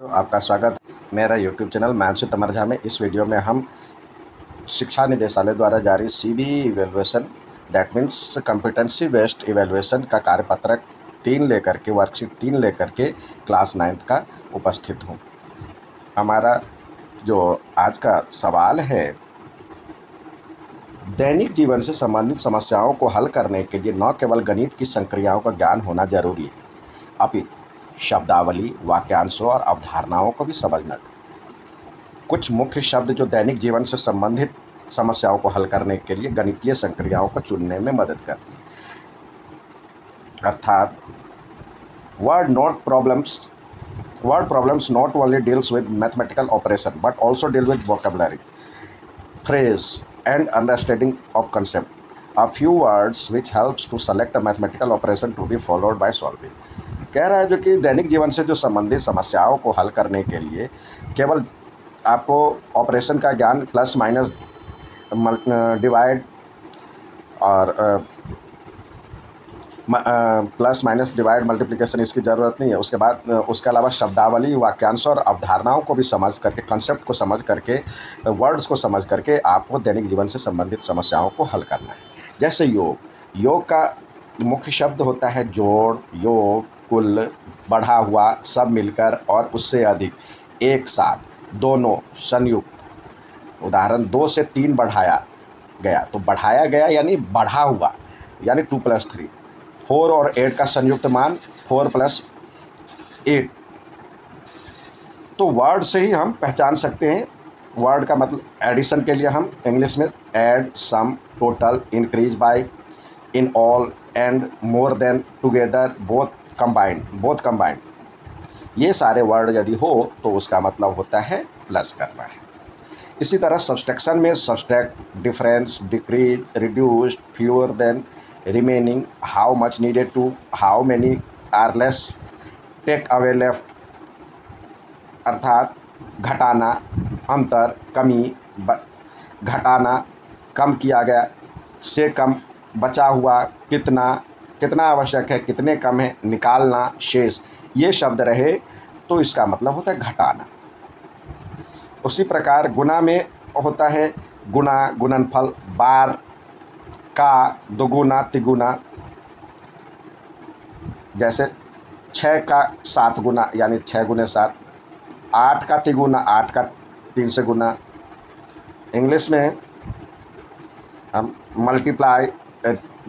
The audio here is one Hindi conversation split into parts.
तो आपका स्वागत है मेरा यूट्यूब चैनल मानसू तमरझा में। इस वीडियो में हम शिक्षा निदेशालय द्वारा जारी CB evaluation that means competency based evaluation का कार्यपत्रक 3 लेकर के वर्कशीट 3 लेकर के क्लास 9th का उपस्थित हूँ। हमारा जो आज का सवाल है, दैनिक जीवन से संबंधित समस्याओं को हल करने के लिए न केवल गणित की संक्रियाओं का ज्ञान होना जरूरी है, अपितु शब्दावली, वाक्यांशों और अवधारणाओं को भी समझना। कुछ मुख्य शब्द जो दैनिक जीवन से संबंधित समस्याओं को हल करने के लिए गणितीय संक्रियाओं को चुनने में मदद करती है। अर्थात word problems not only deals with mathematical operation but also deal with vocabulary, phrase and understanding of concept. A few words which helps to select a mathematical operation to be followed by solving. कह रहा है जो कि दैनिक जीवन से जो संबंधित समस्याओं को हल करने के लिए केवल आपको ऑपरेशन का ज्ञान, प्लस माइनस, डिवाइड और प्लस माइनस डिवाइड मल्टीप्लिकेशन, इसकी ज़रूरत नहीं है। उसके बाद उसके अलावा शब्दावली, वाक्यांश और अवधारणाओं को भी समझ करके, कंसेप्ट को समझ करके, वर्ड्स को समझ करके आपको दैनिक जीवन से संबंधित समस्याओं को हल करना है। जैसे योग का मुख्य शब्द होता है जोड़, योग, कुल, बढ़ा हुआ, सब मिलकर और उससे अधिक, एक साथ, दोनों, संयुक्त। उदाहरण 2 से 3 बढ़ाया गया तो बढ़ाया गया यानी बढ़ा हुआ, यानी 2 + 3। 4 और 8 का संयुक्त मान 4 + 8। तो वर्ड से ही हम पहचान सकते हैं। वर्ड का मतलब एडिशन के लिए हम इंग्लिश में add, sum, total, increase by, in all, and, more than, together, both combined, ये सारे वर्ड यदि हो तो उसका मतलब होता है प्लस करना है। इसी तरह सब्सट्रैक्शन में subtract, difference, decrease, reduced, fewer than, remaining, how much needed to, how many are less, take away left, अर्थात घटाना, अंतर, कमी, घटाना, कम किया गया, से कम, बचा हुआ, कितना आवश्यक है, कितने कम है, निकालना, शेष, ये शब्द रहे तो इसका मतलब होता है घटाना। उसी प्रकार गुणा में होता है गुणा, गुणनफल, बार, का, दुगुना, तिगुना। जैसे 6 का 7 गुना यानी 6 × 7, 8 का तिगुना, 8 का 3 से गुना। इंग्लिश में हम multiply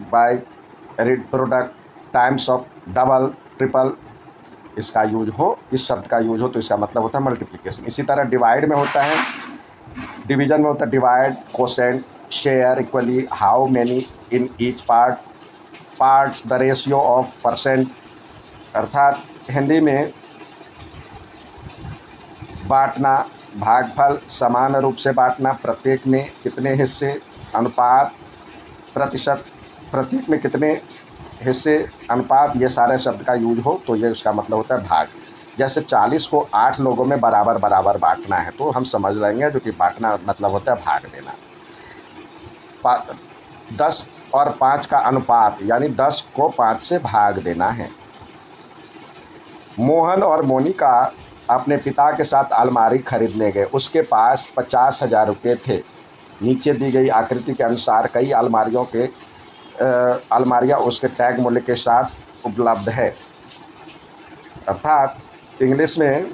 by, product, times of, double, triple, इसका यूज हो, इस शब्द का यूज हो तो इसका मतलब होता है मल्टीप्लिकेशन। इसी तरह डिवाइड में होता है, डिवीजन में होता है divide, quotient, share, equally, how many in each part, parts, the ratio of percent. अर्थात हिंदी में बांटना, भागफल, समान रूप से बांटना, प्रत्येक में कितने हिस्से, अनुपात, प्रतिशत, प्रत्येक में कितने हिस्से, अनुपात, ये सारे शब्द का यूज हो तो ये उसका मतलब होता है भाग। जैसे 40 को 8 लोगों में बराबर बराबर बांटना है तो हम समझ लेंगे जो कि बांटना मतलब होता है भाग देना। 10 और 5 का अनुपात यानी 10 को 5 से भाग देना है। मोहन और मोनिका अपने पिता के साथ अलमारी खरीदने गए। उसके पास 50,000 रुपये थे। नीचे दी गई आकृति के अनुसार कई अलमारियाँ उसके टैग मूल्य के साथ उपलब्ध है। अर्थात इंग्लिश में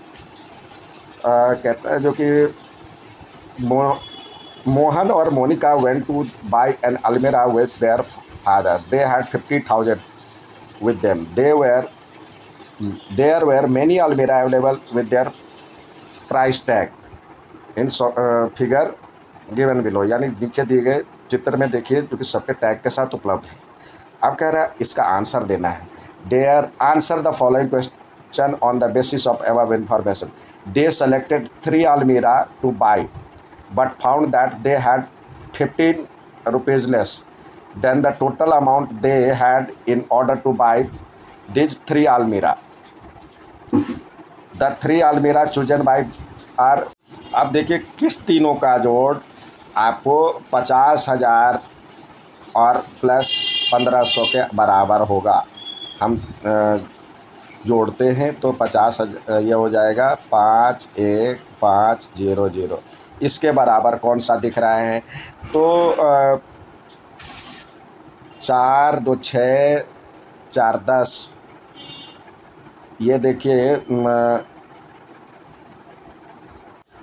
कहता है जो कि मोहन और Monica went to buy an almirah with their father. They had 50,000 with them. There were many almirah available with their price tag in figure given below, यानी नीचे दिए गए चित्र में देखिए जो कि सबके टैग के साथ उपलब्ध है। अब कह रहा है इसका आंसर देना है। There answer the following question on the basis of above information. They selected 3 almirah to buy but found that they had 15 rupees less than the total amount they had in order to buy these 3 almirah. The 3 अलमीरा चूजन बाई आर। अब देखिए किस तीनों का जोड़ आपको 50,000 और प्लस 1500 के बराबर होगा। हम जोड़ते हैं तो 50,000 ये हो जाएगा 51,500। इसके बराबर कौन सा दिख रहा है? तो 4 2 6 4 10, ये देखिए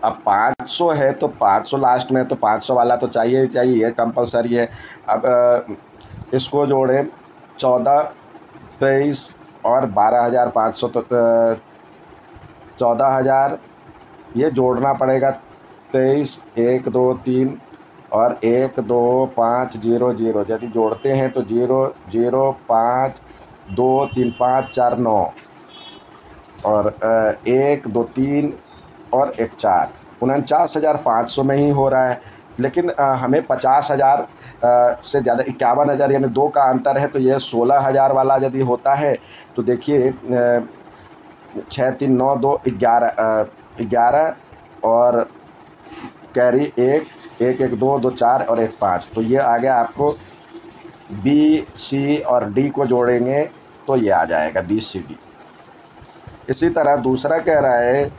अब 500 है तो 500 लास्ट में, तो 500 वाला तो चाहिए ही चाहिए, ये कंपलसरी है। अब इसको जोड़ें 14 23 और 12,500, तो 14,000 ये जोड़ना पड़ेगा। 23 1 2 3 और 1 2 5 0 0, यदि जोड़ते हैं तो 0 0 5 2 3 5 4 9 और 1 2 3 और 1 4, 49,500 में ही हो रहा है। लेकिन हमें 50,000 से ज़्यादा 51,000 यानी 2 का अंतर है, तो ये 16,000 वाला यदि होता है तो देखिए 6 3 9 2 11 11 और कैरी 1 1 1 2 2 4 और 1 5, तो ये आ गया आपको बी सी और डी को जोड़ेंगे तो ये आ जाएगा बी सी डी। इसी तरह दूसरा कह रहा है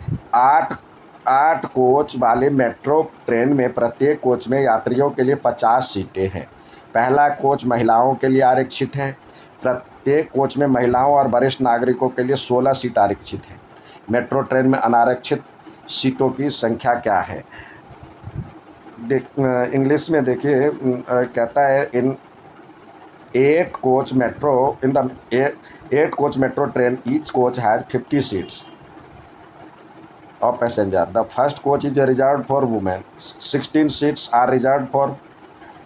8 कोच वाले मेट्रो ट्रेन में प्रत्येक कोच में यात्रियों के लिए 50 सीटें हैं। पहला कोच महिलाओं के लिए आरक्षित है। प्रत्येक कोच में महिलाओं और वरिष्ठ नागरिकों के लिए 16 सीट आरक्षित है। मेट्रो ट्रेन में अनारक्षित सीटों की संख्या क्या है? इंग्लिश में देखिए कहता है इन 8 coach metro in the 8 coach metro train each coach has 50 seats of passenger. The first coach is reserved for women. 16 seats are reserved for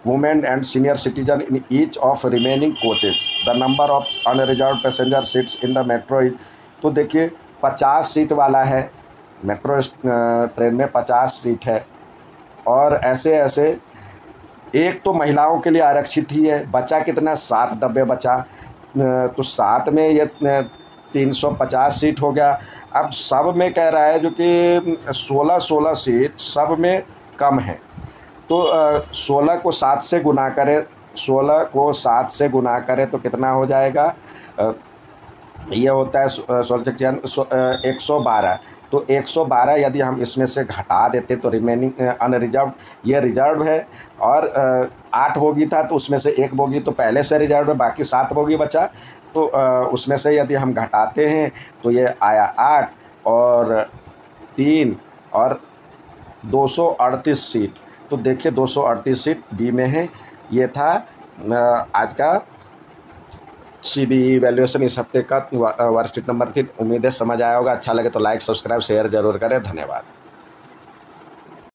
women and senior citizen in each of remaining coaches. The number of unreserved passenger seats in the metro is, तो देखिए 50 सीट वाला है, मेट्रो ट्रेन में 50 सीट है। और ऐसे ऐसे एक तो महिलाओं के लिए आरक्षित ही है, बचा कितना? 7 डब्बे बचा, तो 7 में ये 350 सीट हो गया। अब सब में कह रहा है जो कि 16 सीट सब में कम है, तो 16 को 7 से गुना करें, 16 को 7 से गुना करें तो कितना हो जाएगा? ये होता है 112। तो 112 यदि हम इसमें से घटा देते तो रिमेनिंग अनरिजर्व, ये रिजर्व है, और 8 बोगी था तो उसमें से 1 बोगी तो पहले से रिजर्व है, बाकी 7 बोगी बचा, तो उसमें से यदि हम घटाते हैं तो ये आया 8 और 3 और 238 सीट। तो देखिए 238 सीट बी में है। ये था आज का CBE वैल्यूएशन इस हफ्ते का वर्कशीट नंबर 3। उम्मीद है समझ आया होगा। अच्छा लगे तो लाइक सब्सक्राइब शेयर जरूर करें। धन्यवाद।